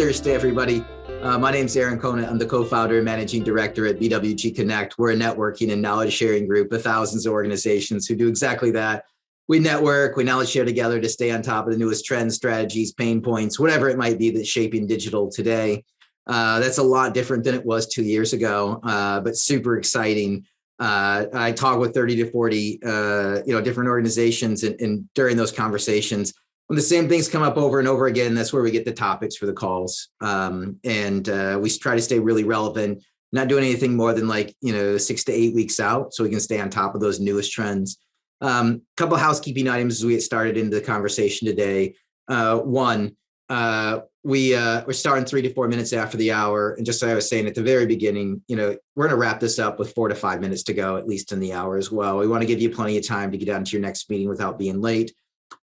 Thursday, everybody. My name's Aaron Kona. I'm the co-founder and managing director at BWG Connect. We're a networking and knowledge sharing group of thousands of organizations who do exactly that. We network, we knowledge share together to stay on top of the newest trends, strategies, pain points, whatever it might be that's shaping digital today. That's a lot different than it was 2 years ago, but super exciting. I talk with 30 to 40, different organizations, and during those conversations, when the same things come up over and over again, that's where we get the topics for the calls. And we try to stay really relevant, not doing anything more than 6 to 8 weeks out, so we can stay on top of those newest trends. Couple housekeeping items as we get started into the conversation today. One, we're starting 3 to 4 minutes after the hour. And just like I was saying at the very beginning, we're going to wrap this up with 4 to 5 minutes to go, at least in the hour as well. We want to give you plenty of time to get on to your next meeting without being late.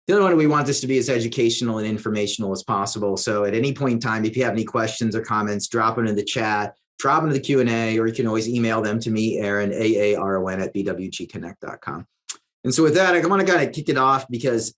The other one, we want this to be as educational and informational as possible. So at any point in time, if you have any questions or comments, drop them in the chat, drop them in the Q&A, or you can always email them to me, Aaron, AARON at bwgconnect.com. And so with that, I want to kind of kick it off because,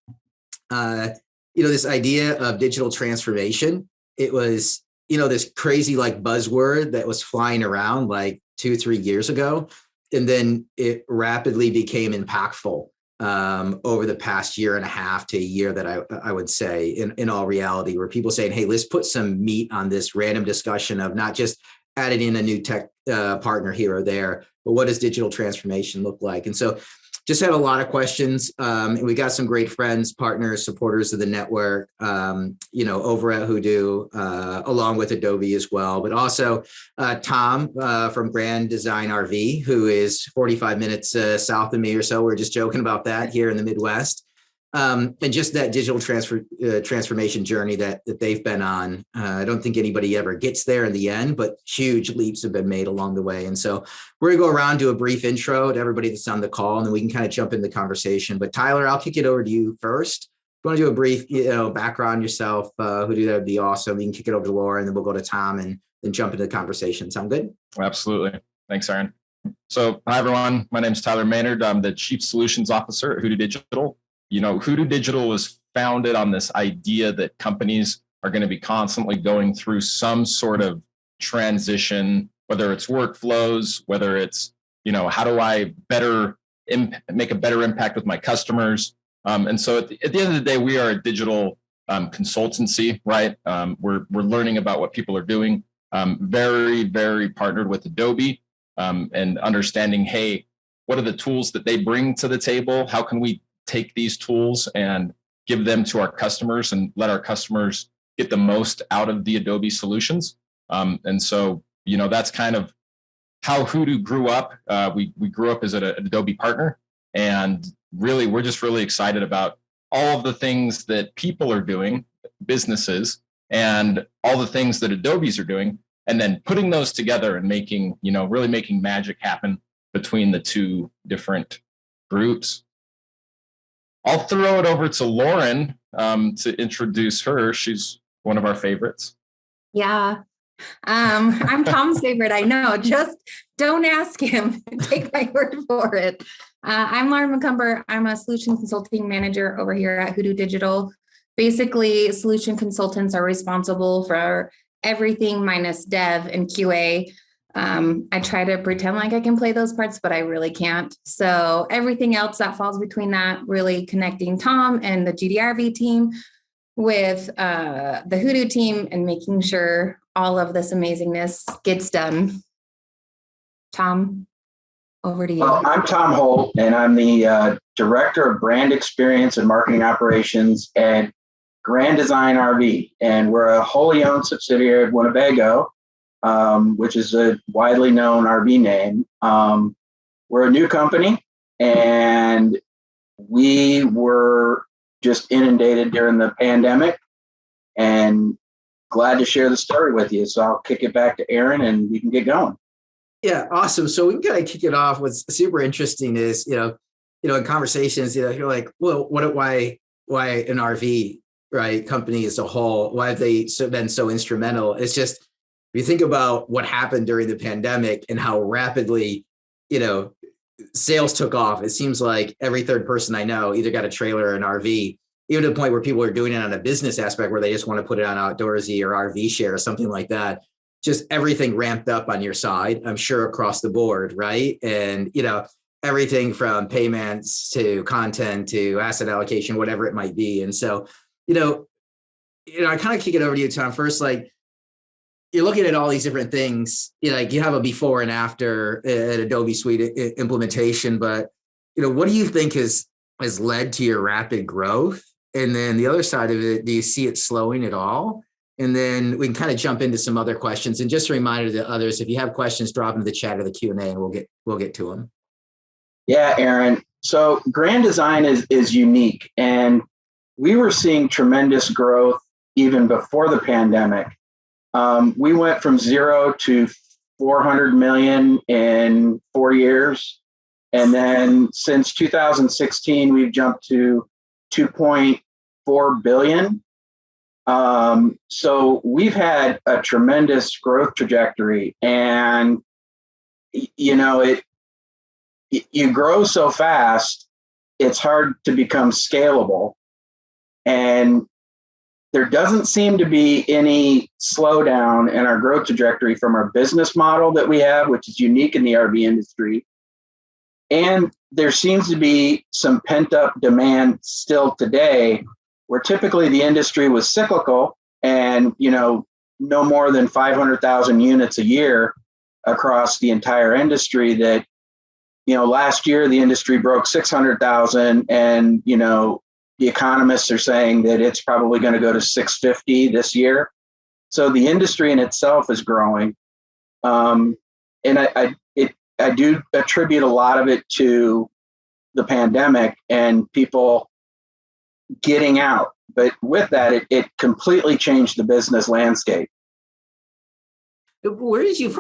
this idea of digital transformation, it was, this crazy buzzword that was flying around 2-3 years ago. And then it rapidly became impactful over the past year and a half to a year that I would say in all reality, where people saying, hey, let's put some meat on this random discussion of not just adding in a new tech partner here or there, but what does digital transformation look like? And so just had a lot of questions. And we got some great friends, partners, supporters of the network, over at Hoodoo, along with Adobe as well. But also Tom from Grand Design RV, who is 45 minutes south of me or so. We're just joking about that here in the Midwest. And just that digital transformation journey that they've been on. I don't think anybody ever gets there in the end, but huge leaps have been made along the way. And so we're going to go around, do a brief intro to everybody that's on the call, and then we can kind of jump into the conversation. But Tyler, I'll kick it over to you first. If you want to do a brief background yourself, Hoodoo, that would be awesome. You can kick it over to Laura, and then we'll go to Tom and then jump into the conversation. Sound good? Absolutely. Thanks, Aaron. So hi, everyone. My name is Tyler Maynard. I'm the Chief Solutions Officer at Hoodoo Digital. Hoodoo Digital was founded on this idea that companies are going to be constantly going through some sort of transition, whether it's workflows, whether it's, how do I make a better impact with my customers? And so at the end of the day, we are a digital consultancy, right? We're learning about what people are doing, very, very partnered with Adobe and understanding, hey, what are the tools that they bring to the table? How can we take these tools and give them to our customers and let our customers get the most out of the Adobe solutions. And so, that's kind of how Hoodoo grew up. We grew up as an Adobe partner, and really, we're just really excited about all of the things that people are doing, businesses, and all the things that Adobe's are doing, and then putting those together and making, really making magic happen between the two different groups. I'll throw it over to Lauren to introduce her. She's one of our favorites. Yeah, I'm Tom's favorite. I know. Just don't ask him. Take my word for it. I'm Lauren McCumber. I'm a solution consulting manager over here at Hoodoo Digital. Basically, solution consultants are responsible for everything minus dev and QA. I try to pretend like I can play those parts, but I really can't. So everything else that falls between that, really connecting Tom and the GDRV team with the Hoodoo team and making sure all of this amazingness gets done. Tom, over to you. Well, I'm Tom Holt, and I'm the Director of Brand Experience and Marketing Operations at Grand Design RV. And we're a wholly owned subsidiary of Winnebago, which is a widely known RV name. We're a new company, and we were just inundated during the pandemic, and glad to share the story with you. So I'll kick it back to Aaron, and we can get going. Yeah, awesome. So we can kind of kick it off. What's super interesting is, in conversations, you're like, well, why an RV, right, company as a whole? Why have they been so instrumental? It's just, if you think about what happened during the pandemic and how rapidly, sales took off, it seems like every third person I know either got a trailer or an RV. even to the point where people are doing it on a business aspect where they just want to put it on Outdoorsy or RV Share or something like that. Just everything ramped up on your side, I'm sure, across the board, right? And, everything from payments to content to asset allocation, whatever it might be. And so, I kind of kick it over to you, Tom, first, like, you're looking at all these different things, like you have a before and after an Adobe Suite implementation, but, what do you think has led to your rapid growth? And then the other side of it, do you see it slowing at all? And then we can kind of jump into some other questions. And just a reminder to others, if you have questions, drop into the chat or the Q&A and we'll get to them. Yeah, Aaron. So Grand Design is unique, and we were seeing tremendous growth even before the pandemic. We went from 0 to 400 million in 4 years. And then since 2016, we've jumped to 2.4 billion. So we've had a tremendous growth trajectory, and, you grow so fast, it's hard to become scalable. And there doesn't seem to be any slowdown in our growth trajectory from our business model that we have, which is unique in the RV industry. And there seems to be some pent up demand still today, where typically the industry was cyclical and, no more than 500,000 units a year across the entire industry. That, last year the industry broke 600,000, and, the economists are saying that it's probably going to go to 650 this year. So the industry in itself is growing. And I do attribute a lot of it to the pandemic and people getting out. But with that, it completely changed the business landscape. Where did you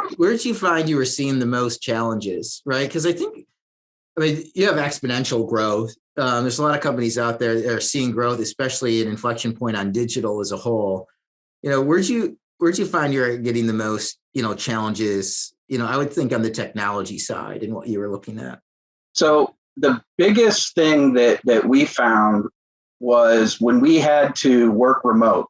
find you were seeing the most challenges, right? Because you have exponential growth. There's a lot of companies out there that are seeing growth, especially an inflection point on digital as a whole. Where'd you find you're getting the most, challenges? I would think on the technology side and what you were looking at. So the biggest thing that we found was when we had to work remote.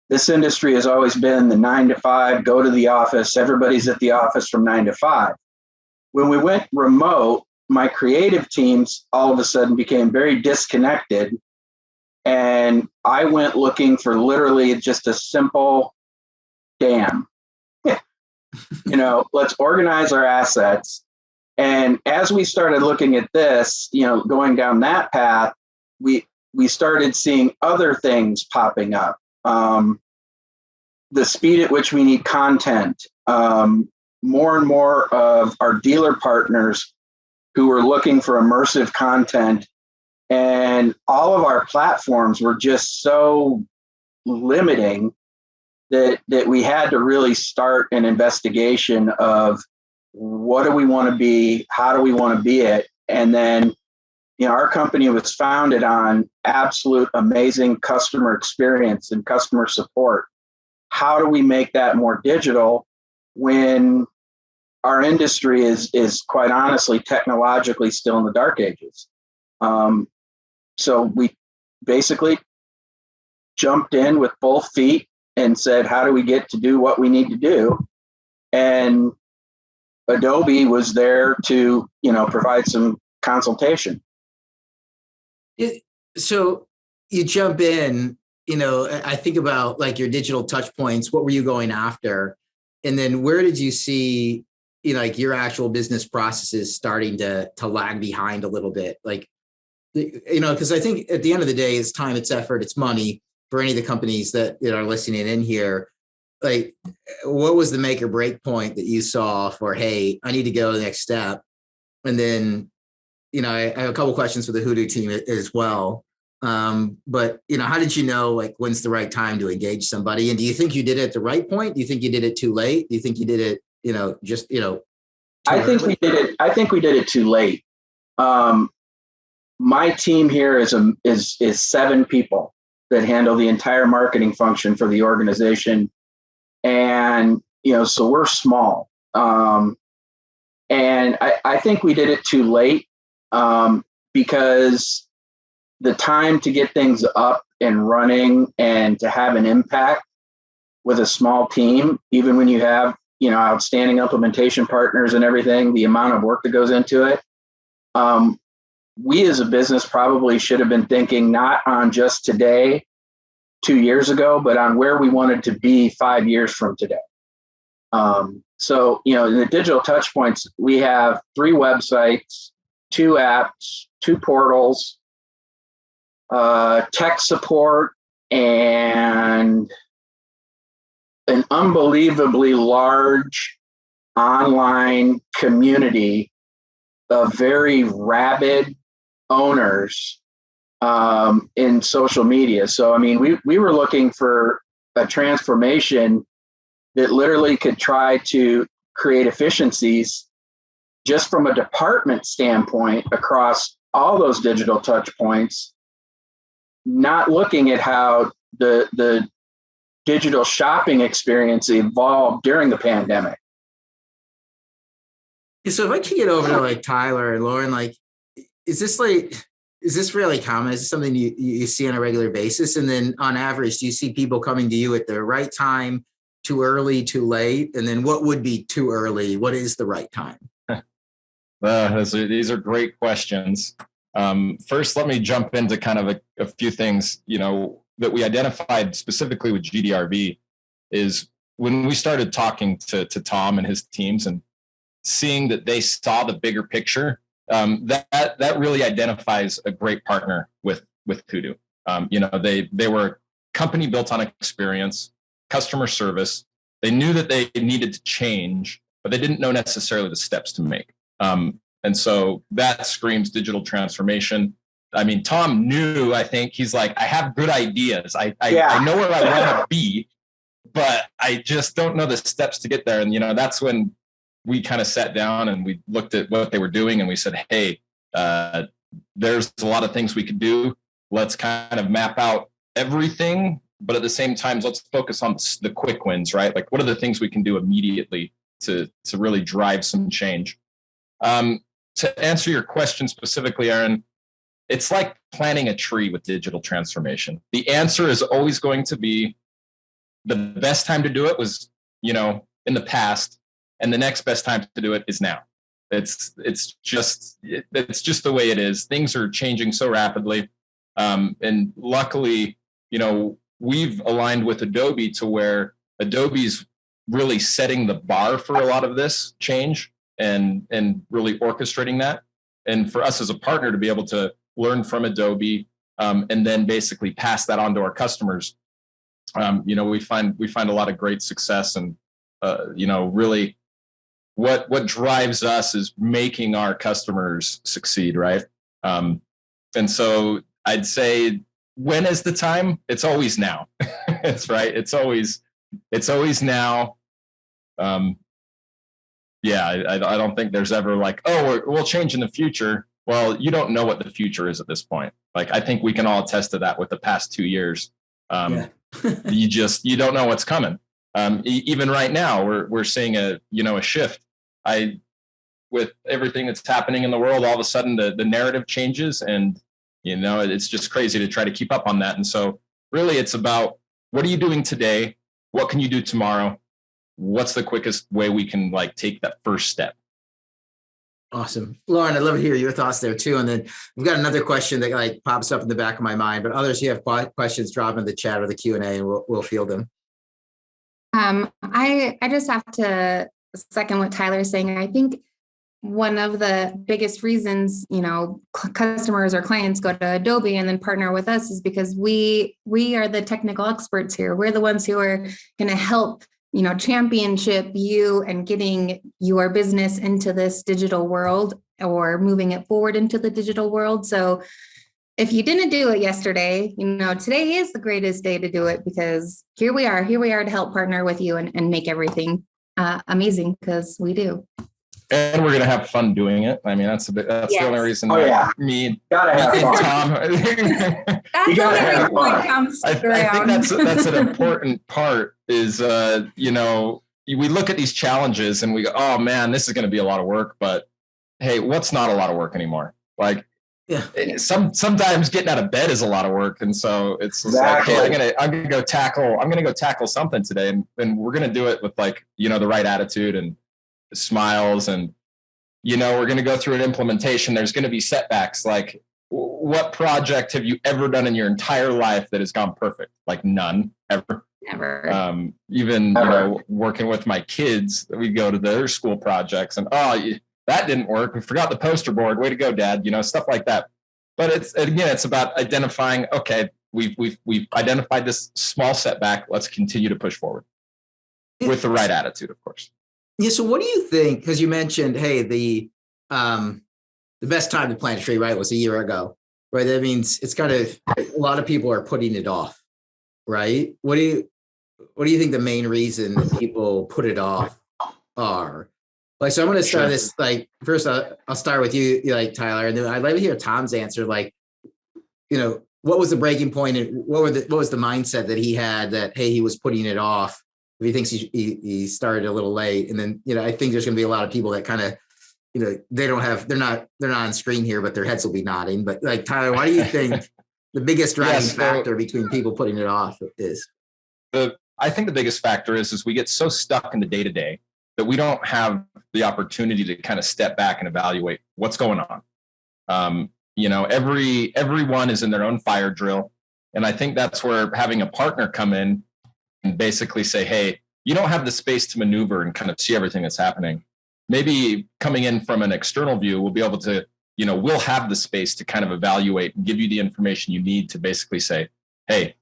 This industry has always been the 9 to 5, go to the office. Everybody's at the office from 9 to 5. When we went remote, my creative teams all of a sudden became very disconnected. And I went looking for literally just a simple damn. Let's organize our assets. And as we started looking at this, going down that path, we started seeing other things popping up. The speed at which we need content, more and more of our dealer partners who were looking for immersive content, and all of our platforms were just so limiting that we had to really start an investigation of what do we want to be, how do we want to be it, and then our company was founded on absolute amazing customer experience and customer support. How do we make that more digital when our industry is quite honestly technologically still in the dark ages? So we basically jumped in with both feet and said, how do we get to do what we need to do? And Adobe was there to, provide some consultation. So you jump in, I think about like your digital touch points. What were you going after? And then where did you see, like your actual business processes starting to lag behind a little bit? Like, because I think at the end of the day, it's time, it's effort, it's money for any of the companies that are listening in here. Like, what was the make or break point that you saw for, hey, I need to go to the next step? And then, I have a couple questions for the Hoodoo team as well. But, how did you know, like, when's the right time to engage somebody? And do you think you did it at the right point? Do you think you did it too late? Do you think you did it, I think we did it. I think we did it too late. My team here is 7 people that handle the entire marketing function for the organization. And, so we're small. And I think we did it too late because the time to get things up and running and to have an impact with a small team, even when you have, outstanding implementation partners and everything, the amount of work that goes into it. We as a business probably should have been thinking not on just today, 2 years ago, but on where we wanted to be 5 years from today. So, in the digital Touchpoints, we have 3 websites, 2 apps, 2 portals, tech support, and an unbelievably large online community of very rabid owners in social media. So, I mean, we were looking for a transformation that literally could try to create efficiencies just from a department standpoint across all those digital touch points, not looking at how the digital shopping experience evolved during the pandemic. So if I can get over to like Tyler and Lauren, like, is this really common? Is this something you see on a regular basis? And then on average, do you see people coming to you at the right time, too early, too late? And then what would be too early? What is the right time? These are great questions. First, let me jump into kind of a few things, that we identified specifically with GDRV is when we started talking to Tom and his teams and seeing that they saw the bigger picture, that really identifies a great partner with Hoodoo. They were a company built on experience, customer service. They knew that they needed to change, but they didn't know necessarily the steps to make. And so that screams digital transformation. I mean, Tom knew, I think he's like, I have good ideas. I know where I want to be, but I just don't know the steps to get there. And, that's when we kind of sat down and we looked at what they were doing and we said, hey, there's a lot of things we could do. Let's kind of map out everything, but at the same time, let's focus on the quick wins, right? Like, what are the things we can do immediately to really drive some change? To answer your question specifically, Aaron, it's like planting a tree with digital transformation. The answer is always going to be the best time to do it was, in the past, and the next best time to do it is now. It's just the way it is. Things are changing so rapidly. And luckily, we've aligned with Adobe to where Adobe's really setting the bar for a lot of this change and really orchestrating that. And for us as a partner to be able to learn from Adobe and then basically pass that on to our customers, we find a lot of great success. And really what drives us is making our customers succeed, right? And so I'd say, when is the time? It's always now. It's right. It's always now. I don't think there's ever like, oh, we'll change in the future. Well, you don't know what the future is at this point. Like, I think we can all attest to that with the past 2 years. You don't know what's coming. Even right now, we're seeing a shift. With everything that's happening in the world, all of a sudden the narrative changes, and it's just crazy to try to keep up on that. And so really it's about, what are you doing today? What can you do tomorrow? What's the quickest way we can take that first step? Awesome. Lauren, I'd love to hear your thoughts there too. And then we've got another question that pops up in the back of my mind, but others, you have questions, drop in the chat or the Q&A and we'll field them. I just have to second what Tyler's saying. I think one of the biggest reasons, customers or clients go to Adobe and then partner with us is because we are the technical experts here. We're the ones who are going to help, championship you and getting your business into this digital world or moving it forward into the digital world. So if you didn't do it yesterday, today is the greatest day to do it, because here we are to help partner with you and make everything amazing, because we do. And we're going to have fun doing it. I mean, that's the only reason me gotta have and fun. Tom. That's the only reason why Tom stuck around. I think that's an important part is, we look at these challenges and we go, oh man, this is going to be a lot of work, but hey, what's not a lot of work anymore? Like, Yeah. Sometimes getting out of bed is a lot of work. And so it's Exactly. like, hey, I'm gonna go tackle something today. And we're gonna do it with like, the right attitude and smiles. And, we're gonna go through an implementation. There's gonna be setbacks. Like, what project have you ever done in your entire life that has gone perfect? Like none, ever. Never. Even, working with my kids, we go to their school projects and, that didn't work. We forgot the poster board. Way to go, Dad. Stuff like that. But it's about identifying, okay, we've identified this small setback. Let's continue to push forward with the right attitude, of course. Yeah. So what do you think? Because you mentioned, hey, the best time to plant a tree, right, was a year ago, right? That means it's kind of, a lot of people are putting it off, right? What do you think the main reason that people put it off are? Like, so I'm going to start this, like, first I'll start with you, like, Tyler, and then I'd like to hear Tom's answer. Like, what was the breaking point and what was the mindset that he had that, hey, he was putting it off? If he thinks he started a little late. And then, I think there's going to be a lot of people that kind of, they're not on screen here, but their heads will be nodding. But like, Tyler, why do you think the biggest driving factor between people putting it off is? I think the biggest factor is we get so stuck in the day-to-day that we don't have the opportunity to kind of step back and evaluate what's going on. Everyone is in their own fire drill. And I think that's where having a partner come in and basically say, hey, you don't have the space to maneuver and kind of see everything that's happening. Maybe coming in from an external view, we'll be able to, we'll have the space to kind of evaluate and give you the information you need to basically say, hey,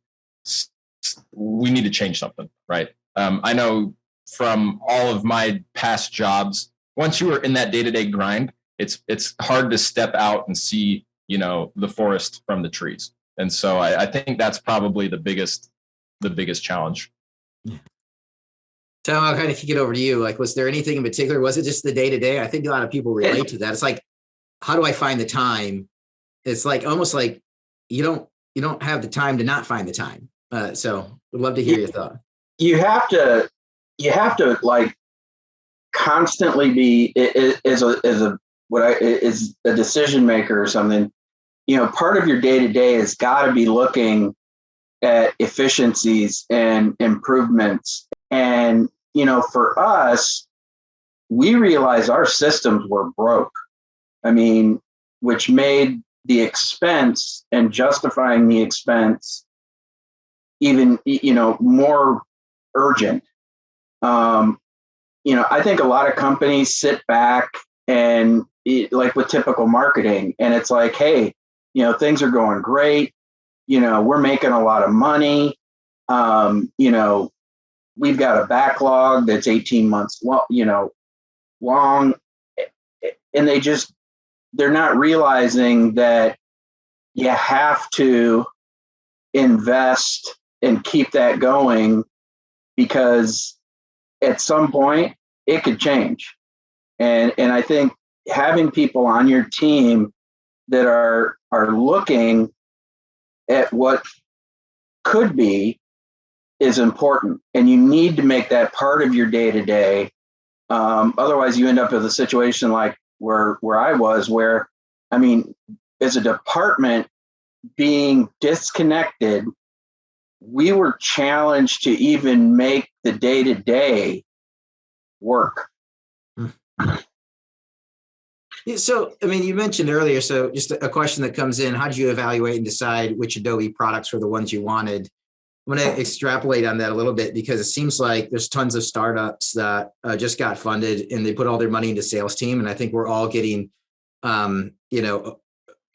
we need to change something, right? I know from all of my past jobs, once you are in that day-to-day grind, it's hard to step out and see, the forest from the trees. And so I think that's probably the biggest challenge. Tom, I'll kind of kick it over to you. Like, was there anything in particular? Was it just the day-to-day? I think a lot of people relate to that. It's like, how do I find the time? It's like almost like you don't have the time to not find the time. So would love to hear your thought. You have to like constantly be is a decision maker or something. Part of your day-to-day has got to be looking at efficiencies and improvements. And, for us, we realized our systems were broke. I mean, which made the expense and justifying the expense even, more urgent. I think a lot of companies sit back and like with typical marketing, and it's like, hey, things are going great. We're making a lot of money. We've got a backlog that's 18 months long, and they're not realizing that you have to invest and keep that going, because at some point it could change. And I think having people on your team that are looking at what could be is important, and you need to make that part of your day-to-day. Otherwise you end up with a situation like where I was, where, I mean, as a department being disconnected, we were challenged to even make the day-to-day work. So, I mean, you mentioned earlier, so just a question that comes in, how did you evaluate and decide which Adobe products were the ones you wanted? I'm going to extrapolate on that a little bit, because it seems like there's tons of startups that just got funded and they put all their money into sales team. And I think we're all getting, an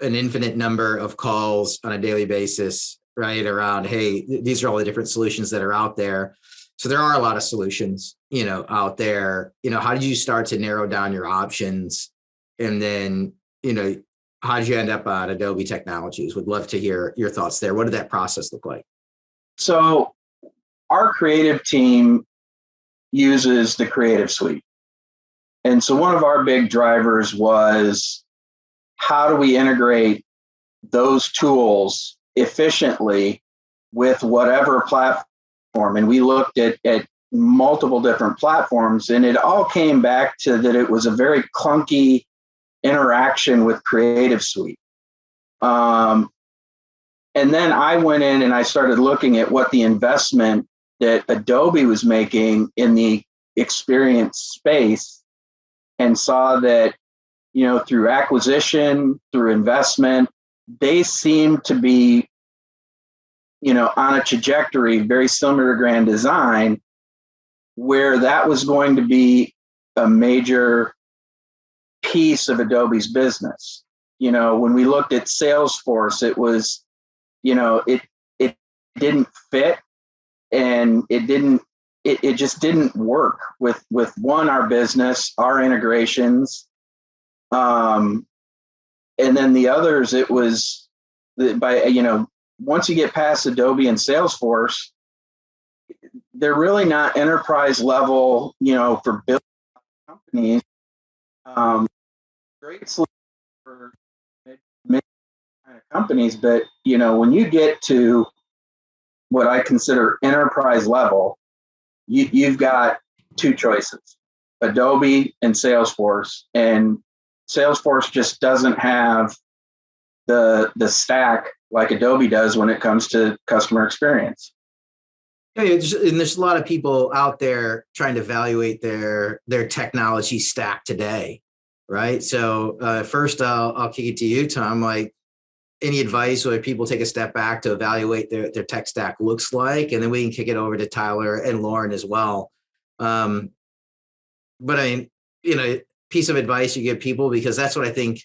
infinite number of calls on a daily basis, right? Around, hey, these are all the different solutions that are out there. So there are a lot of solutions, out there. How did you start to narrow down your options? And then, how did you end up on Adobe Technologies? Would love to hear your thoughts there. What did that process look like? So our creative team uses the Creative Suite. And so one of our big drivers was, how do we integrate those tools efficiently with whatever platform? And we looked at multiple different platforms, and it all came back to that it was a very clunky interaction with Creative Suite. And then I went in and I started looking at what the investment that Adobe was making in the experience space, and saw that, through acquisition, through investment, they seemed to be, on a trajectory very similar to Grand Design, where that was going to be a major piece of Adobe's business. When we looked at Salesforce, it was, it didn't fit, and it just didn't work with our business, our integrations. And then the others, it was once you get past Adobe and Salesforce, they're really not enterprise level, for building companies. Great solution for mid kind of companies, but when you get to what I consider enterprise level, you've got two choices: Adobe and Salesforce, and Salesforce just doesn't have the stack like Adobe does when it comes to customer experience. Yeah, and there's a lot of people out there trying to evaluate their technology stack today, right? So first, I'll kick it to you, Tom. Like, any advice where people take a step back to evaluate their tech stack looks like, and then we can kick it over to Tyler and Lauren as well. But I mean, piece of advice you give people, because that's what I think.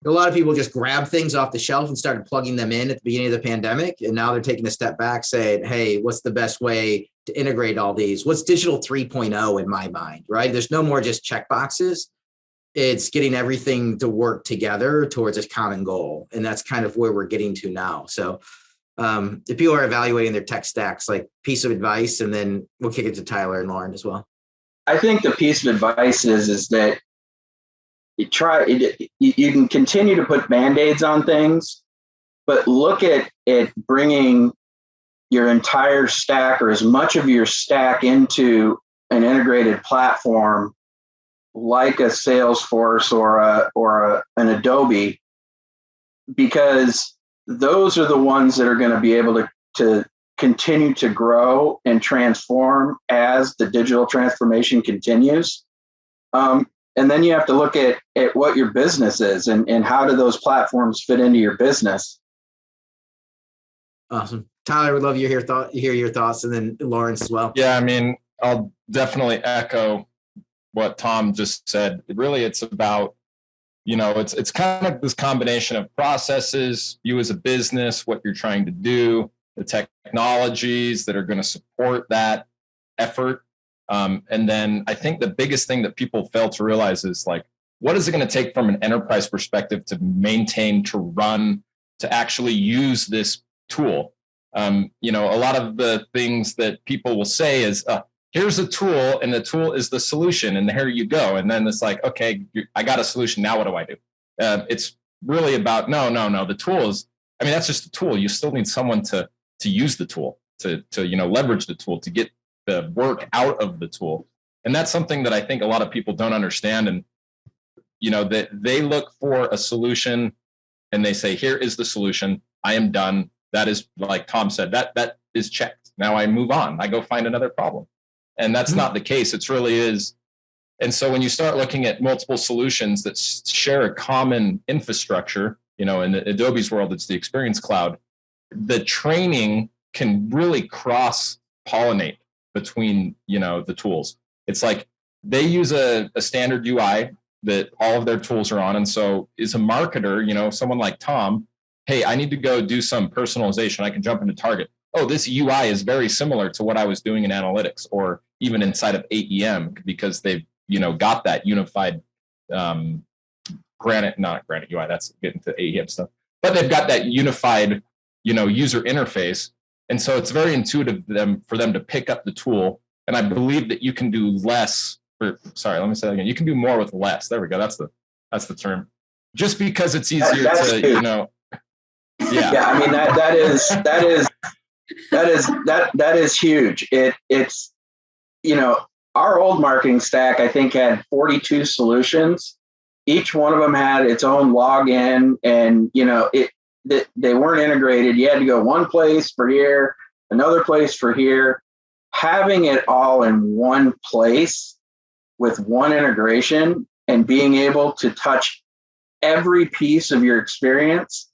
A lot of people just grab things off the shelf and started plugging them in at the beginning of the pandemic. And now they're taking a step back saying, hey, what's the best way to integrate all these? What's digital 3.0 in my mind, right? There's no more just check boxes. It's getting everything to work together towards a common goal. And that's kind of where we're getting to now. So if people are evaluating their tech stacks, like, piece of advice, and then we'll kick it to Tyler and Lauren as well. I think the piece of advice is that you can continue to put Band-Aids on things, but look at bringing your entire stack, or as much of your stack, into an integrated platform like a Salesforce or an Adobe, because those are the ones that are going to be able to continue to grow and transform as the digital transformation continues. And then you have to look at what your business is and how do those platforms fit into your business. Awesome. Tyler, would love to hear your thoughts, and then Lawrence as well. Yeah, I mean, I'll definitely echo what Tom just said. Really, it's about, it's kind of this combination of processes, you as a business, what you're trying to do, the technologies that are going to support that effort. And then I think the biggest thing that people fail to realize is, like, what is it going to take from an enterprise perspective to maintain, to run, to actually use this tool? A lot of the things that people will say is, here's a tool, and the tool is the solution, and here you go. And then it's like, okay, I got a solution. Now what do I do? It's really about, no. The tool is, that's just a tool. You still need someone to use the tool, to leverage the tool, to get the work out of the tool. And that's something that I think a lot of people don't understand. And, that they look for a solution and they say, here is the solution. I am done. That is, like Tom said, that is checked. Now I move on. I go find another problem. And that's not the case. It really is. And so when you start looking at multiple solutions that share a common infrastructure, in Adobe's world, it's the Experience Cloud, the training can really cross-pollinate between, the tools. It's like they use a standard UI that all of their tools are on. And so as a marketer, someone like Tom, hey, I need to go do some personalization. I can jump into Target. Oh, this UI is very similar to what I was doing in analytics, or even inside of AEM, because they've, got that unified not Granite UI, that's getting to AEM stuff, but they've got that unified, user interface. And so it's very intuitive for them to pick up the tool. And I believe that you can do less, let me say that again. You can do more with less. There we go. That's the term. Just because it's easier to, yeah. Yeah, I mean, that is huge. It's our old marketing stack, I think, had 42 solutions. Each one of them had its own login, and they weren't integrated. You had to go one place for here, another place for here. Having it all in one place with one integration and being able to touch every piece of your experience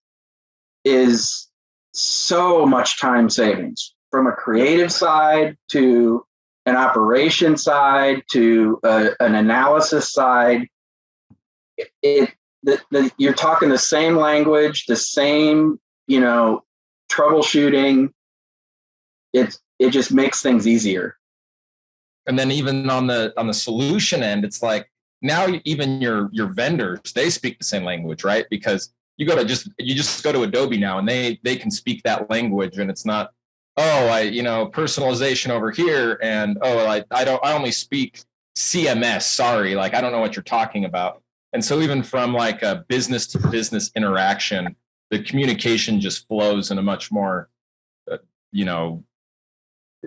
is so much time savings, from a creative side to an operation side to an analysis side. You're talking the same language, the same, troubleshooting. It just makes things easier. And then even on the solution end, it's like now even your vendors, they speak the same language, right? Because you just go to Adobe now and they can speak that language, and it's not, personalization over here, and I only speak CMS. Sorry, like I don't know what you're talking about. And so even from like a business to business interaction, the communication just flows in a much more,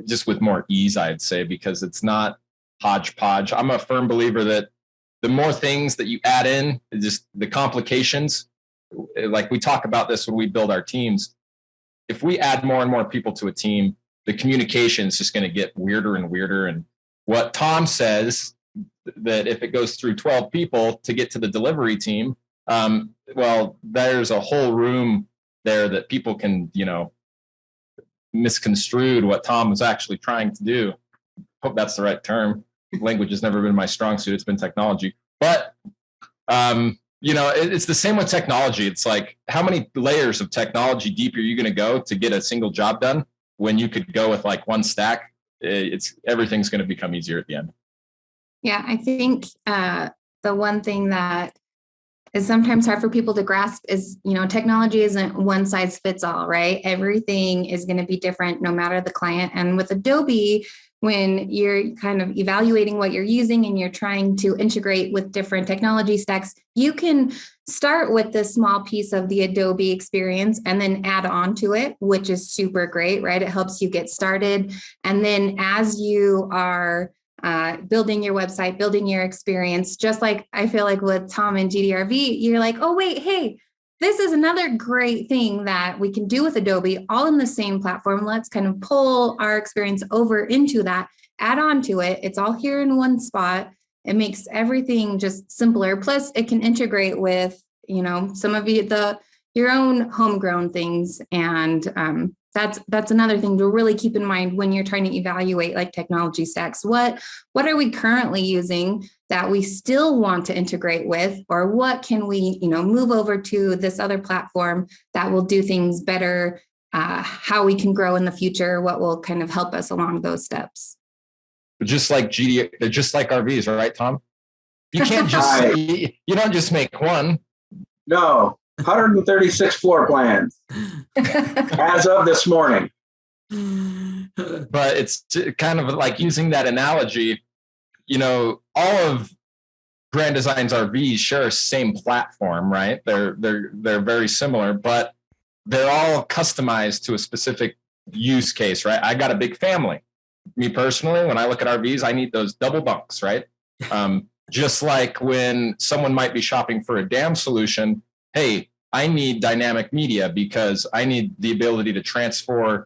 just with more ease, I'd say, because it's not hodgepodge. I'm a firm believer that the more things that you add in, just the complications, like we talk about this when we build our teams. If we add more and more people to a team, the communication is just going to get weirder and weirder. And what Tom says, that if it goes through 12 people to get to the delivery team, there's a whole room there that people can, misconstrued what Tom was actually trying to do. Hope that's the right term. Language has never been my strong suit. It's been technology. But, it's the same with technology. It's like, how many layers of technology deep are you going to go to get a single job done when you could go with like one stack? Everything's going to become easier at the end. Yeah, I think the one thing that is sometimes hard for people to grasp is, technology isn't one size fits all, right? Everything is going to be different no matter the client. And with Adobe, when you're kind of evaluating what you're using and you're trying to integrate with different technology stacks, you can start with this small piece of the Adobe experience and then add on to it, which is super great, right? It helps you get started. And then as you are building your website, building your experience, just like I feel like with Tom and GDRV, you're like, oh, wait, hey, this is another great thing that we can do with Adobe, all in the same platform. Let's kind of pull our experience over into that, add on to it. It's all here in one spot. It makes everything just simpler. Plus, it can integrate with, some of your own homegrown things. And that's another thing to really keep in mind when you're trying to evaluate like technology stacks. What are we currently using that we still want to integrate with, or what can we, move over to this other platform that will do things better, how we can grow in the future, what will kind of help us along those steps. Just like they're just like RVs, right, Tom? You can't just you don't just make one. No. 136 floor plans as of this morning. But it's kind of like using that analogy, all of Grand Design's RVs share same platform, right? They're very similar, but they're all customized to a specific use case, right? I got a big family. Me personally, when I look at RVs, I need those double bunks, right? Just like when someone might be shopping for a dam solution, hey, I need dynamic media because I need the ability to transform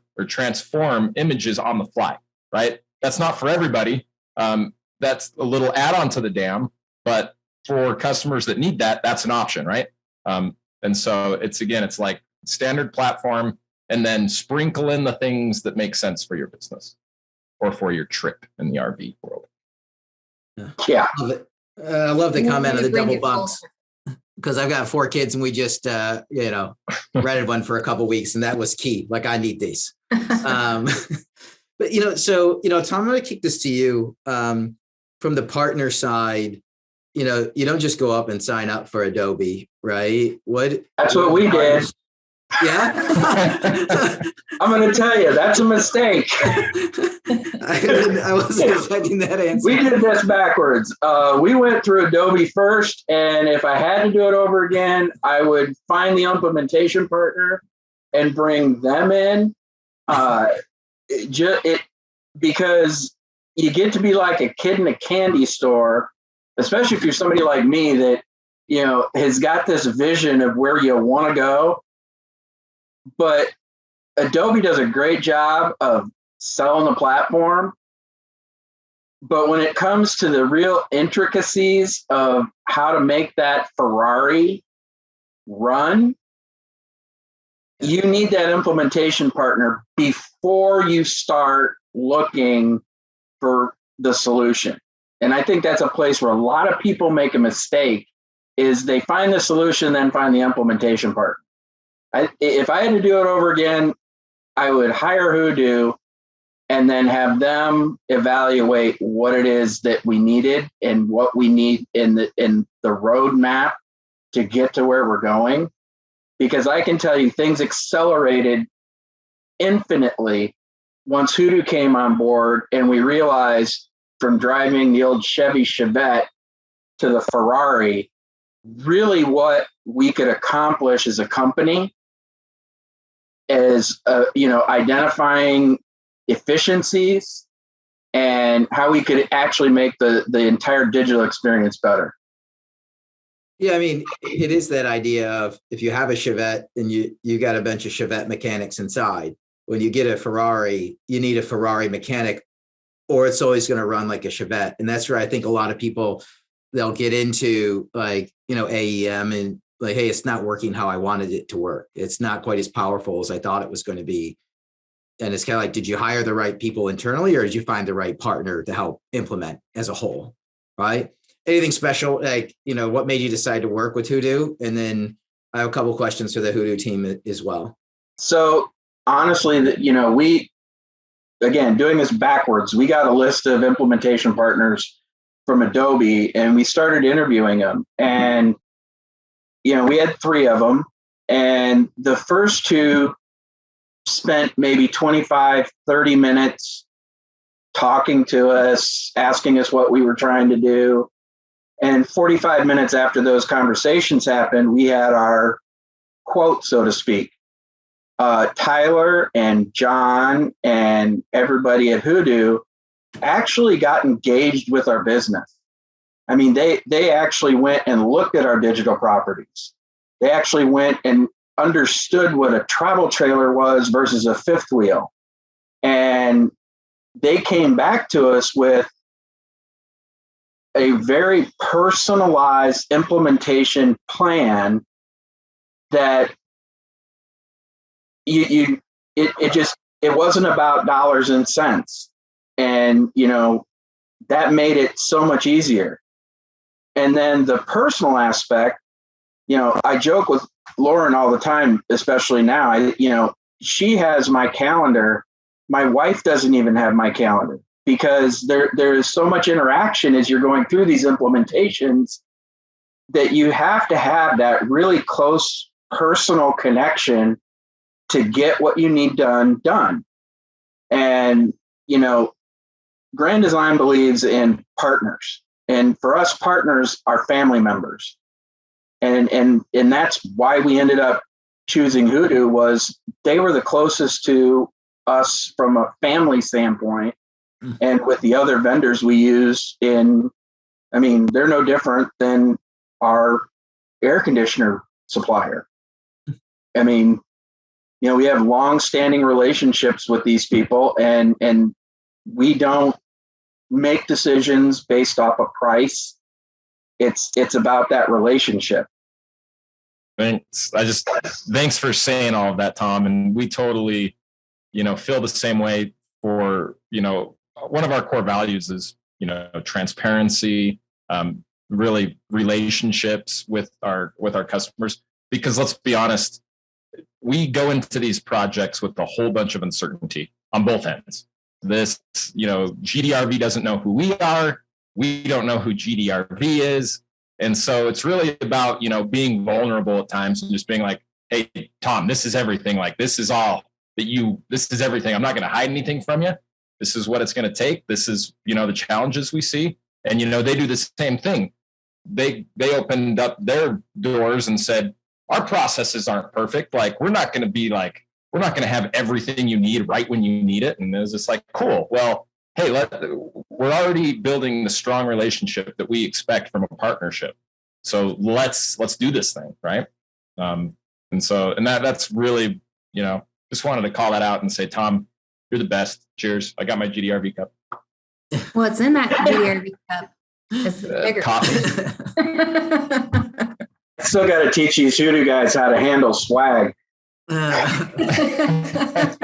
images on the fly, right? That's not for everybody. That's a little add-on to the dam, but for customers that need that, that's an option, right? And so it's like standard platform, and then sprinkle in the things that make sense for your business or for your trip in the RV world. Yeah. I love the comment of the double bunks. Because I've got 4 kids and we just, rented one for a couple of weeks, and that was key. Like, I need these. But, Tom, I'm going to kick this to you from the partner side. You don't just go up and sign up for Adobe, right? That's what we did. Yeah. I'm going to tell you, that's a mistake. I wasn't expecting that answer. We did this backwards. We went through Adobe first, and if I had to do it over again, I would find the implementation partner and bring them in. Because you get to be like a kid in a candy store, especially if you're somebody like me that has got this vision of where you want to go. but Adobe does a great job of selling the platform. But when it comes to the real intricacies of how to make that Ferrari run, you need that implementation partner before you start looking for the solution. And I think that's a place where a lot of people make a mistake, is they find the solution, then find the implementation partner. If I had to do it over again, I would hire Hoodoo and then have them evaluate what it is that we needed and what we need in the roadmap to get to where we're going. Because I can tell you, things accelerated infinitely once Hoodoo came on board, and we realized from driving the old Chevy Chevette to the Ferrari, really what we could accomplish as a company is, identifying efficiencies and how we could actually make the entire digital experience better. Yeah, I mean, it is that idea of, if you have a Chevette and you got a bunch of Chevette mechanics inside, when you get a Ferrari, you need a Ferrari mechanic, or it's always going to run like a Chevette. And that's where I think a lot of people, they'll get into AEM and like, hey, it's not working how I wanted it to work. It's not quite as powerful as I thought it was going to be. And it's kind of like, did you hire the right people internally, or did you find the right partner to help implement as a whole, right? Anything special, what made you decide to work with Hoodoo? And then I have a couple of questions for the Hoodoo team as well. So honestly, we, again, doing this backwards, we got a list of implementation partners from Adobe and we started interviewing them. And, we had 3 of them. And the first 2 spent maybe 25, 30 minutes talking to us, asking us what we were trying to do. And 45 minutes after those conversations happened, we had our quote, so to speak. Tyler and John and everybody at Hoodoo actually got engaged with our business. I mean, they actually went and looked at our digital properties. They actually went and understood what a travel trailer was versus a fifth wheel. And they came back to us with a very personalized implementation plan that it wasn't about dollars and cents. And, that made it so much easier. And then the personal aspect, I joke with Lauren all the time, especially now, she has my calendar. My wife doesn't even have my calendar, because there is so much interaction as you're going through these implementations that you have to have that really close personal connection to get what you need done. And, Grand Design believes in partners. And for us, partners are family members. And that's why we ended up choosing Hoodoo, was they were the closest to us from a family standpoint. And with the other vendors we use they're no different than our air conditioner supplier. We have long-standing relationships with these people, and we don't make decisions based off of price. It's about that relationship. Thanks. Thanks for saying all of that, Tom. And we totally, feel the same way. For, one of our core values is, transparency, really relationships with our customers, because let's be honest, we go into these projects with a whole bunch of uncertainty on both ends. This, GDRV doesn't know who we are. We don't know who GDRV is. And so it's really about, being vulnerable at times and just being like, hey, Tom, this is everything. Like, this is all this is everything. I'm not going to hide anything from you. This is what it's going to take. This is, the challenges we see. And, they do the same thing. They opened up their doors and said, our processes aren't perfect. Like, we're not going to have everything you need right when you need it. And it was just like, cool. Well, hey, we're already building the strong relationship that we expect from a partnership. So let's do this thing, right? And that's really just wanted to call that out and say, Tom, you're the best. Cheers. I got my GDRV cup. What's in that GDRV cup? It's bigger. Coffee. Still got to teach these Hoodoo guys how to handle swag.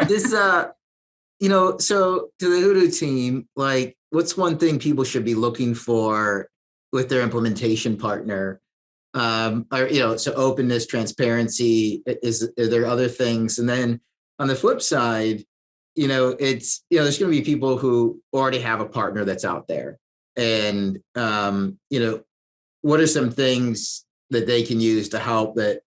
This, so to the Hoodoo team, like, what's one thing people should be looking for with their implementation partner? So openness, transparency, are there other things? And then on the flip side, there's going to be people who already have a partner that's out there. And, what are some things that they can use to help that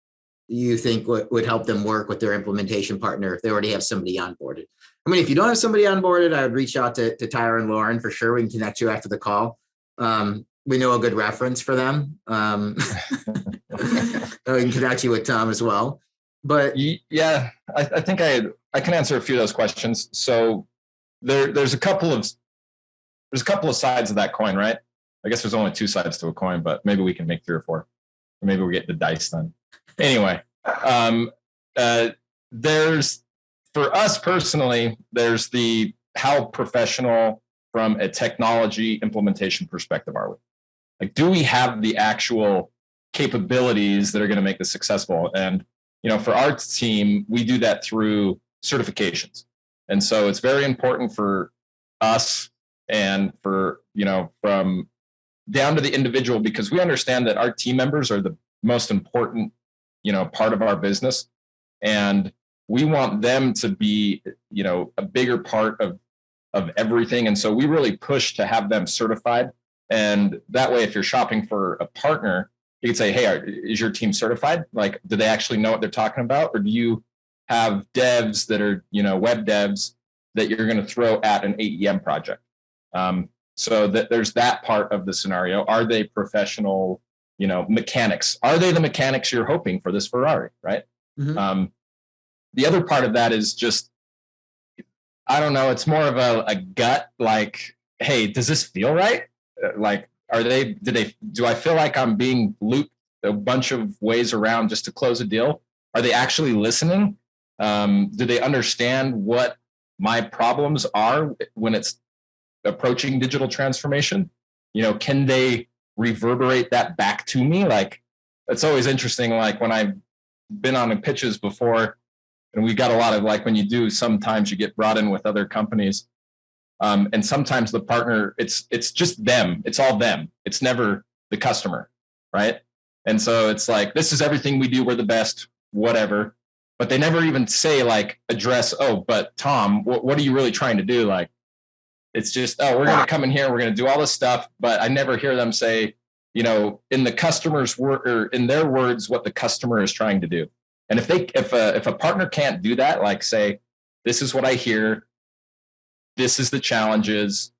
you think would help them work with their implementation partner if they already have somebody onboarded? I mean, if you don't have somebody onboarded, I would reach out to Tyler and Lauren for sure. We can connect you after the call. We know a good reference for them. We can connect you with Tom as well. But yeah, I think I can answer a few of those questions. So there's a couple of sides of that coin, right? I guess there's only two sides to a coin, but maybe we can make 3 or 4. Or maybe we'll get the dice done. Anyway, there's, for us personally, there's the how professional from a technology implementation perspective are we? Like, do we have the actual capabilities that are going to make this successful? And, for our team, we do that through certifications. And so it's very important for us and for, from down to the individual, because we understand that our team members are the most important, part of our business. And we want them to be, a bigger part of everything. And so we really push to have them certified. And that way, if you're shopping for a partner, you could say, hey, is your team certified? Like, do they actually know what they're talking about? Or do you have devs that are, web devs that you're going to throw at an AEM project? So that there's that part of the scenario. Are they professional, mechanics? Are they the mechanics you're hoping for this Ferrari, right? Mm-hmm. The other part of that is just, I don't know, it's more of a gut, like, hey, does this feel right? Like, do I feel like I'm being looped a bunch of ways around just to close a deal? Are they actually listening? Do they understand what my problems are when it's approaching digital transformation? Can they reverberate that back to me? Like, it's always interesting. Like, when I've been on pitches before, and we got a lot of, like, when you do, sometimes you get brought in with other companies. And sometimes the partner, it's just them. It's all them. It's never the customer, right? And so it's like, this is everything we do. We're the best, whatever. But they never even say, like, address, oh, but Tom, what are you really trying to do? Like, it's just, oh, we're going to come in here, we're going to do all this stuff. But I never hear them say, in the customer's word, or in their words, what the customer is trying to do. And if a partner can't do that, like, say, this is what I hear, this is the challenges,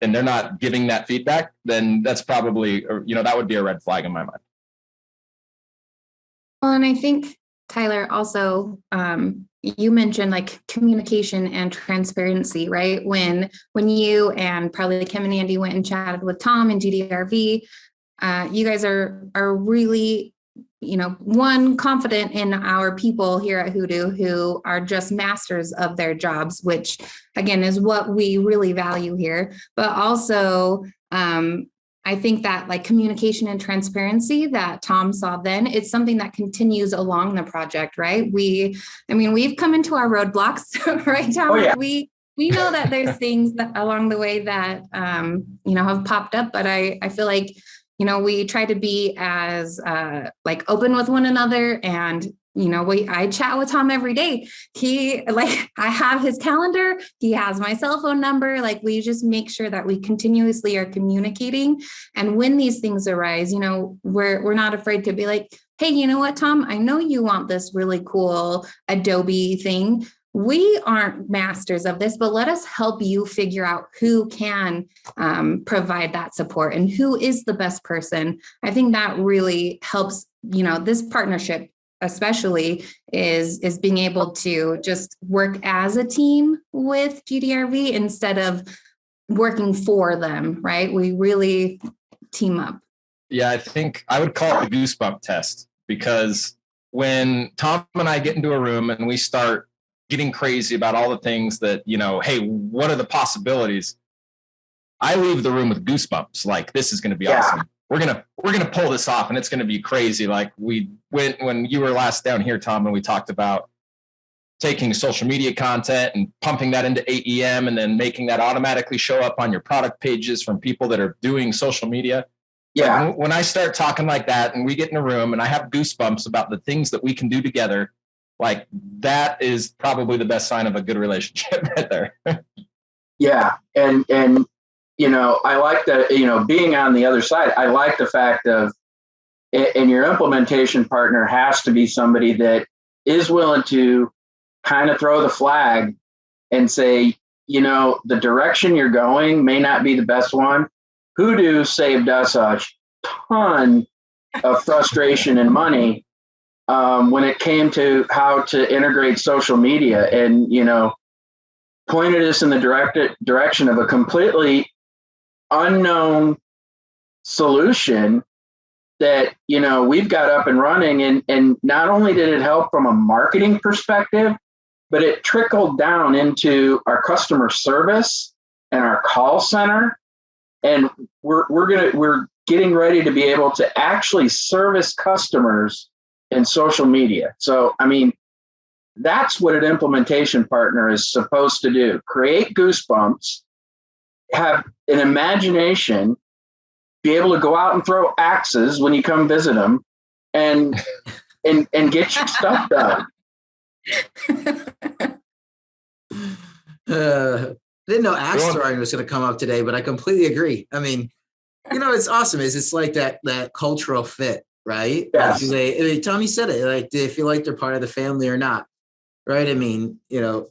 and they're not giving that feedback, then that's probably, that would be a red flag in my mind. Well, and I think, Tyler, also, you mentioned, like, communication and transparency, right? When you and probably Kim and Andy went and chatted with Tom and GDRV, you guys are really, confident in our people here at Hoodoo, who are just masters of their jobs, which, again, is what we really value here. But also, I think that, like, communication and transparency that Tom saw then, it's something that continues along the project, right? We've come into our roadblocks, right, Tom? Oh, yeah. We know that there's things that along the way that, have popped up, but I feel like, we try to be as open with one another. And, I chat with Tom every day. I have his calendar. He has my cell phone number. Like, we just make sure that we continuously are communicating. And when these things arise, we're not afraid to be like, hey, you know what, Tom, I know you want this really cool Adobe thing. We aren't masters of this, but let us help you figure out who can provide that support and who is the best person. I think that really helps, this partnership especially is being able to just work as a team with GDRV instead of working for them, right? We really team up. Yeah, I think I would call it the goosebump test, because when Tom and I get into a room and we start getting crazy about all the things that, hey, what are the possibilities? I leave the room with goosebumps. Like, this is going to be awesome. We're going to pull this off and it's going to be crazy. Like we went when you were last down here, Tom, and we talked about taking social media content and pumping that into AEM and then making that automatically show up on your product pages from people that are doing social media. Yeah. Like when I start talking like that and we get in a room and I have goosebumps about the things that we can do together, like that is probably the best sign of a good relationship right there. Yeah. And, I like that, being on the other side, I like the fact of, and your implementation partner has to be somebody that is willing to kind of throw the flag and say, the direction you're going may not be the best one. Hoodoo saved us a ton of frustration and money when it came to how to integrate social media, and pointed us in the direction of a completely unknown solution that we've got up and running, and not only did it help from a marketing perspective, but it trickled down into our customer service and our call center. And we're getting ready to be able to actually service customers in social media. So, that's what an implementation partner is supposed to do. Create goosebumps, have an imagination, be able to go out and throw axes when you come visit them, and get your stuff done. Didn't know axe throwing was going to come up today, but I completely agree. It's awesome. It's like that cultural fit, right? Yes. Like Tommy said it. Like, do they feel like they're part of the family or not? Right?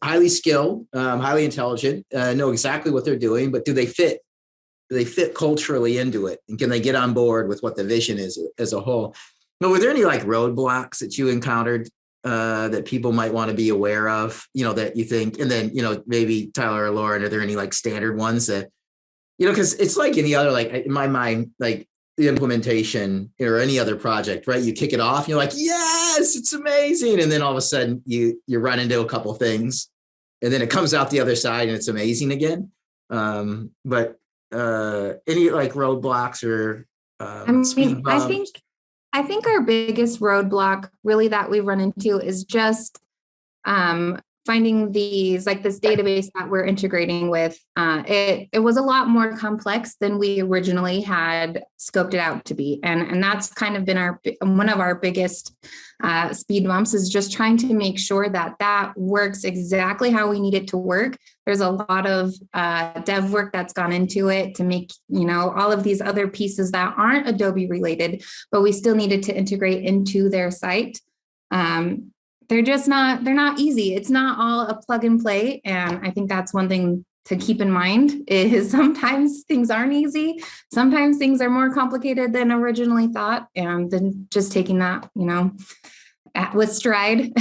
Highly skilled, highly intelligent, know exactly what they're doing, but do they fit? Do they fit culturally into it? And can they get on board with what the vision is as a whole? But were there any like roadblocks that you encountered that people might want to be aware of, that you think, and then, maybe Tyler or Lauren, are there any like standard ones that, because it's like any other, like in my mind, like the implementation or any other project, right? You kick it off and you're like, yes, it's amazing. And then all of a sudden you run into a couple things and then it comes out the other side and it's amazing again. But any like roadblocks or speed bumps? I think our biggest roadblock really that we run into is just finding this database that we're integrating with. It was a lot more complex than we originally had scoped it out to be. And that's kind of been one of our biggest speed bumps, is just trying to make sure that works exactly how we need it to work. There's a lot of dev work that's gone into it to make, all of these other pieces that aren't Adobe related, but we still needed to integrate into their site. They're not easy. It's not all a plug and play. And I think that's one thing to keep in mind, is sometimes things aren't easy. Sometimes things are more complicated than originally thought. And then just taking that, with stride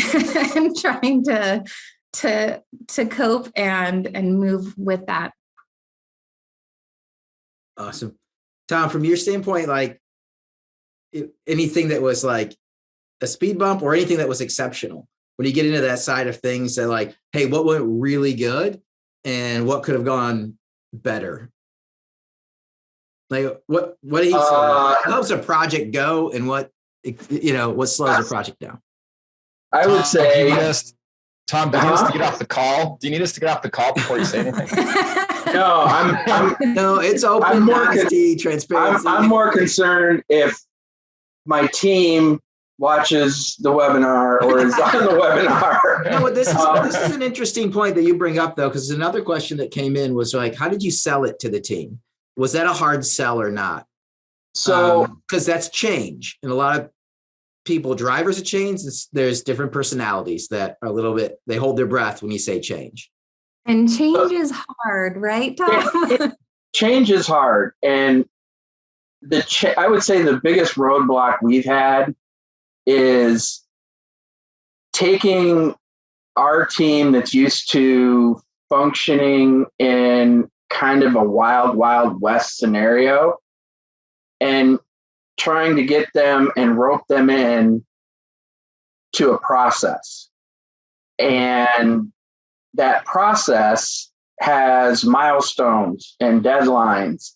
and trying to cope and move with that. Awesome. Tom, from your standpoint, like anything that was like a speed bump or anything that was exceptional, when you get into that side of things, that like, hey, what went really good and what could have gone better? Like what helps a project go and what slows a project down? I would say, Tom, do you need us to get off the call? Do you need us to get off the call before you say anything? No, no, it's open, honesty, transparency. I'm more concerned if my team watches the webinar or is on the webinar. No, this is an interesting point that you bring up, though, because another question that came in was like, how did you sell it to the team? Was that a hard sell or not? So, because that's change, and a lot of people, drivers of change, there's different personalities that are a little bit, they hold their breath when you say change. And change is hard, right, Tom? Change is hard. And I would say the biggest roadblock we've had is taking our team that's used to functioning in kind of a wild, wild west scenario and trying to get them and rope them in to a process. And that process has milestones and deadlines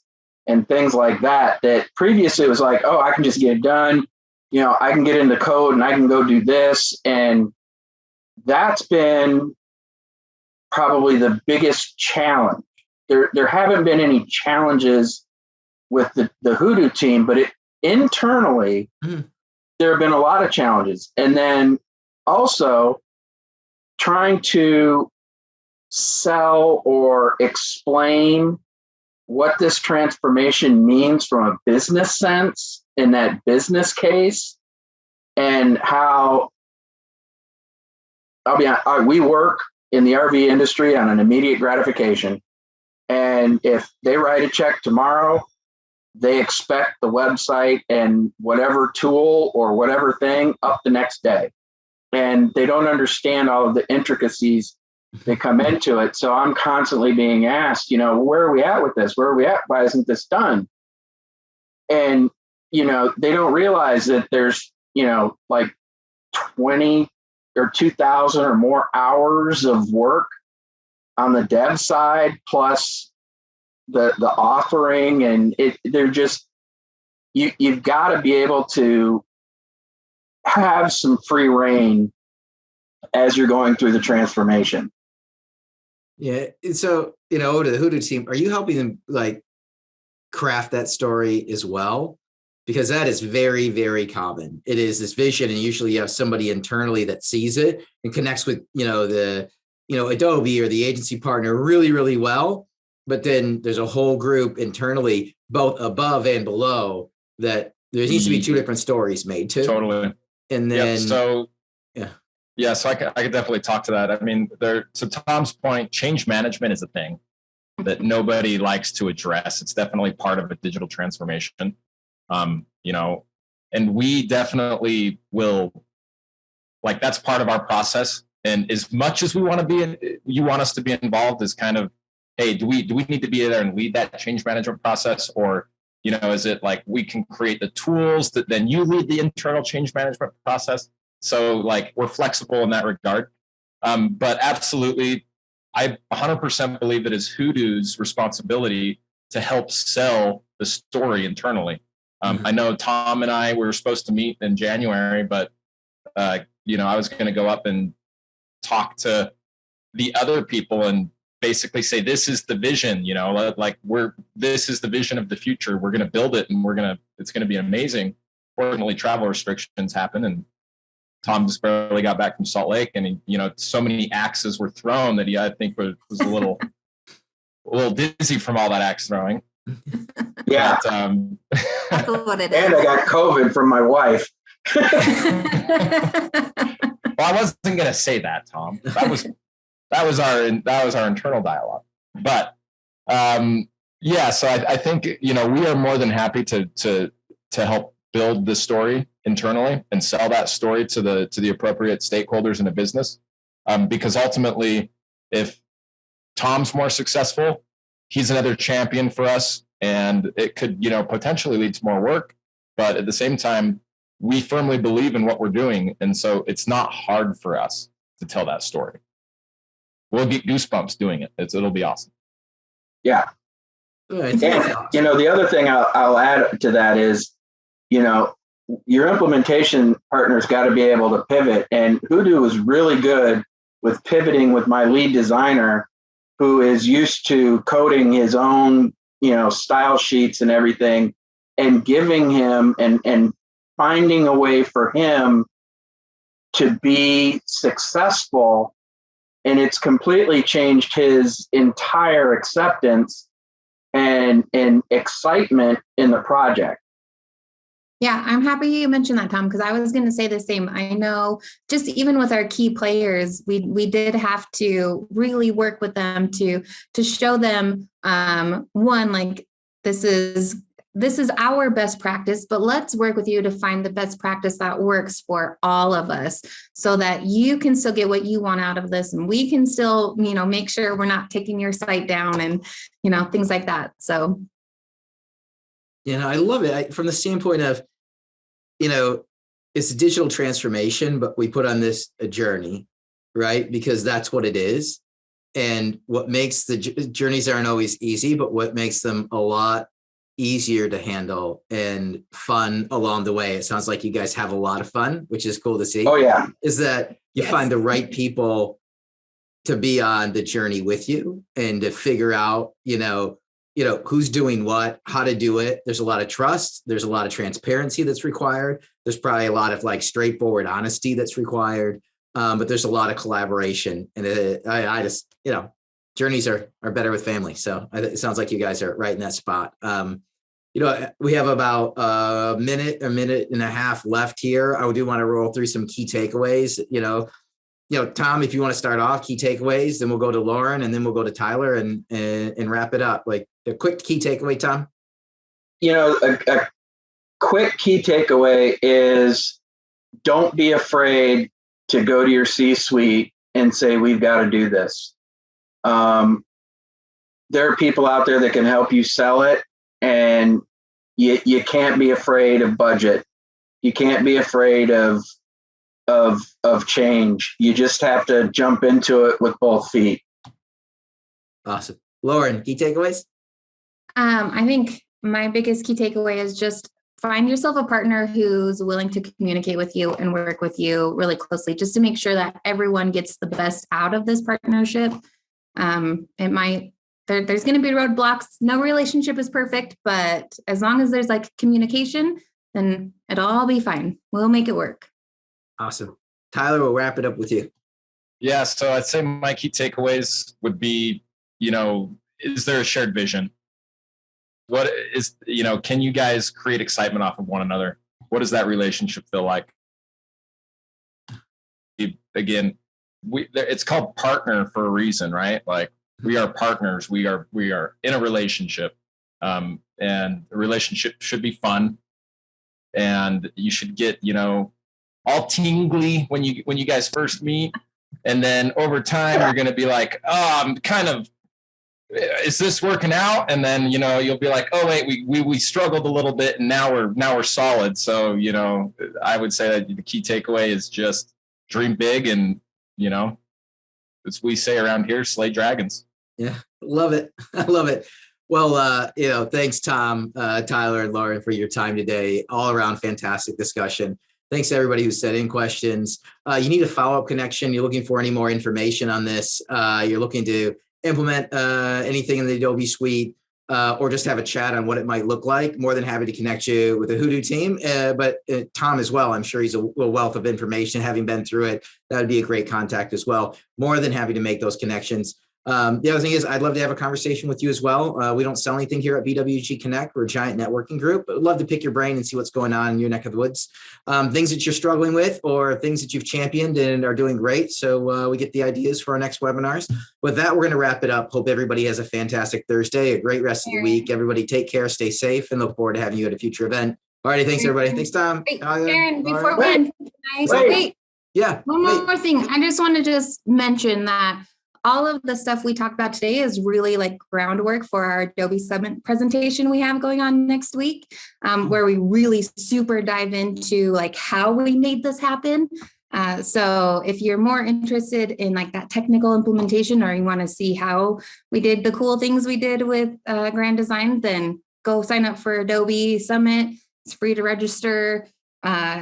and things like that, that previously it was like, oh, I can just get it done. You know, I can get into code and I can go do this. And that's been probably the biggest challenge. There haven't been any challenges with the Hoodoo team, but internally, there have been a lot of challenges. And then also trying to sell or explain what this transformation means from a business sense in that business case, and how, I'll be honest, we work in the RV industry on an immediate gratification. And if they write a check tomorrow, they expect the website and whatever tool or whatever thing up the next day. And they don't understand all of the intricacies that come into it. So I'm constantly being asked, you know, where are we at with this? Where are we at? Why isn't this done? And, you know, they don't realize that there's, you know, like 20 or 2,000 or more hours of work on the dev side, plus the authoring, and they're just, you've got to be able to have some free reign as you're going through the transformation. Yeah. So, you know, to the Hoodoo team, are you helping them like craft that story as well? Because that is very, very common. It is this vision, and usually you have somebody internally that sees it and connects with, you know, Adobe or the agency partner really, really well. But then there's a whole group internally, both above and below, that there needs to be two different stories made too. Totally. And then, so I could definitely talk to that. I mean, to Tom's point, change management is a thing that nobody likes to address. It's definitely part of a digital transformation. You know, and we definitely will, like, that's part of our process. And as much as you want us to be involved, is kind of, hey, do we need to be there and lead that change management process? Or, you know, is it like we can create the tools that then you lead the internal change management process? So like, we're flexible in that regard. But absolutely, I 100% believe that it's Hoodoo's responsibility to help sell the story internally. I know Tom and I were supposed to meet in January, but you know, I was going to go up and talk to the other people and basically say, this is the vision, you know, like this is the vision of the future. We're going to build it, and it's going to be amazing. Fortunately, travel restrictions happen, and Tom just barely got back from Salt Lake, and you know, so many axes were thrown that I think was a little dizzy from all that axe throwing. Yeah. But, That's what it is. And I got COVID from my wife. well, I wasn't going to say that, Tom. That was our internal dialogue. But yeah, so I think, you know, we are more than happy to help build the story internally and sell that story to the appropriate stakeholders in a business, because ultimately, if Tom's more successful, he's another champion for us, and it could, you know, potentially lead to more work. But at the same time, we firmly believe in what we're doing, and so it's not hard for us to tell that story. We'll get goosebumps doing it. It'll be awesome. Yeah. And, you know, the other thing I'll add to that is, you know, your implementation partner's got to be able to pivot. And Hoodoo is really good with pivoting with my lead designer, who is used to coding his own, you know, style sheets and everything, and giving him and finding a way for him to be successful. And it's completely changed his entire acceptance and excitement in the project. Yeah, I'm happy you mentioned that, Tom, because I was going to say the same. I know just even with our key players, we did have to really work with them to show them, one, like, this is our best practice, but let's work with you to find the best practice that works for all of us, so that you can still get what you want out of this, and we can still, you know, make sure we're not taking your site down, and, you know, things like that. So. You know, I love it from the standpoint of, you know, it's a digital transformation, but we put on this a journey, right? Because that's what it is. And what makes the journeys aren't always easy, but what makes them a lot easier to handle and fun along the way. It sounds like you guys have a lot of fun, which is cool to see. Oh yeah. Is that you find the right people to be on the journey with you and to figure out, who's doing what, how to do it. There's a lot of trust. There's a lot of transparency that's required. There's probably a lot of like straightforward honesty that's required. But there's a lot of collaboration, and I just, journeys are better with family. So it sounds like you guys are right in that spot. We have about a minute and a half left here. I do want to roll through some key takeaways. Tom, if you want to start off key takeaways, then we'll go to Lauren, and then we'll go to Tyler and wrap it up. Like a quick key takeaway, Tom. A quick key takeaway is don't be afraid to go to your C-suite and say, we've got to do this. There are people out there that can help you sell it, and you can't be afraid of budget. You can't be afraid of change. You just have to jump into it with both feet. Awesome. Lauren, key takeaways? I think my biggest key takeaway is just find yourself a partner who's willing to communicate with you and work with you really closely, just to make sure that everyone gets the best out of this partnership. There's going to be roadblocks. No relationship is perfect, but as long as there's like communication, then it'll all be fine. We'll make it work. Awesome. Tyler, we'll wrap it up with you. Yeah. So I'd say my key takeaways would be, is there a shared vision? What is, can you guys create excitement off of one another? What does that relationship feel like? Again, it's called partner for a reason, right? Like we are partners. We are in a relationship, and the relationship should be fun, and you should get, all tingly when you guys first meet, and then over time you're going to be like, oh, I'm kind of, is this working out? And then, you'll be like, oh wait, we struggled a little bit, and now we're solid. So, I would say that the key takeaway is just dream big, and, as we say around here, slay dragons. Yeah. Love it. I love it. Well, thanks, Tom, Tyler, and Lauren for your time today. All around fantastic discussion. Thanks to everybody who sent in questions. You need a follow-up connection. You're looking for any more information on this. You're looking to implement anything in the Adobe suite, or just have a chat on what it might look like. More than happy to connect you with the Hoodoo team, but Tom as well. I'm sure he's a wealth of information, having been through it. That would be a great contact as well. More than happy to make those connections. The other thing is I'd love to have a conversation with you as well. We don't sell anything here at BWG Connect. We're a giant networking group, but I'd love to pick your brain and see what's going on in your neck of the woods. Things that you're struggling with, or things that you've championed and are doing great. So we get the ideas for our next webinars. With that, we're going to wrap it up. Hope everybody has a fantastic Thursday, a great rest of the week. Everybody take care, stay safe, and look forward to having you at a future event. All righty. Thanks, everybody. Thanks, Tom. Wait, Aaron, before we end, yeah. One more thing. I just want to just mention that all of the stuff we talked about today is really like groundwork for our Adobe Summit presentation we have going on next week, where we really super dive into like how we made this happen. So if you're more interested in like that technical implementation, or you want to see how we did the cool things we did with Grand Design, then go sign up for Adobe Summit. It's free to register.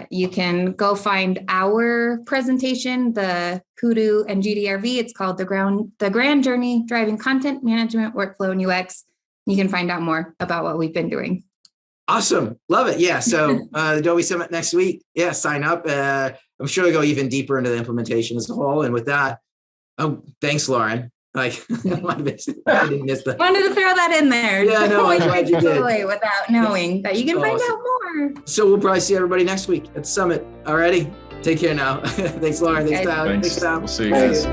You can go find our presentation, the Hoodoo and GDRV. It's called the Grand Journey Driving Content Management, Workflow, and UX. You can find out more about what we've been doing. Awesome. Love it. Yeah. So Adobe Summit next week. Yeah. Sign up. I'm sure we'll go even deeper into the implementation as a whole. And with that, thanks, Lauren. Like, I didn't miss that. Wanted to throw that in there. Yeah, no, I'm glad you did. Without knowing that you can find out more. So we'll probably see everybody next week at the Summit. Alrighty. Take care now. Thanks, Lauren. Thanks, Tom. Thanks, Tom. We'll see you guys.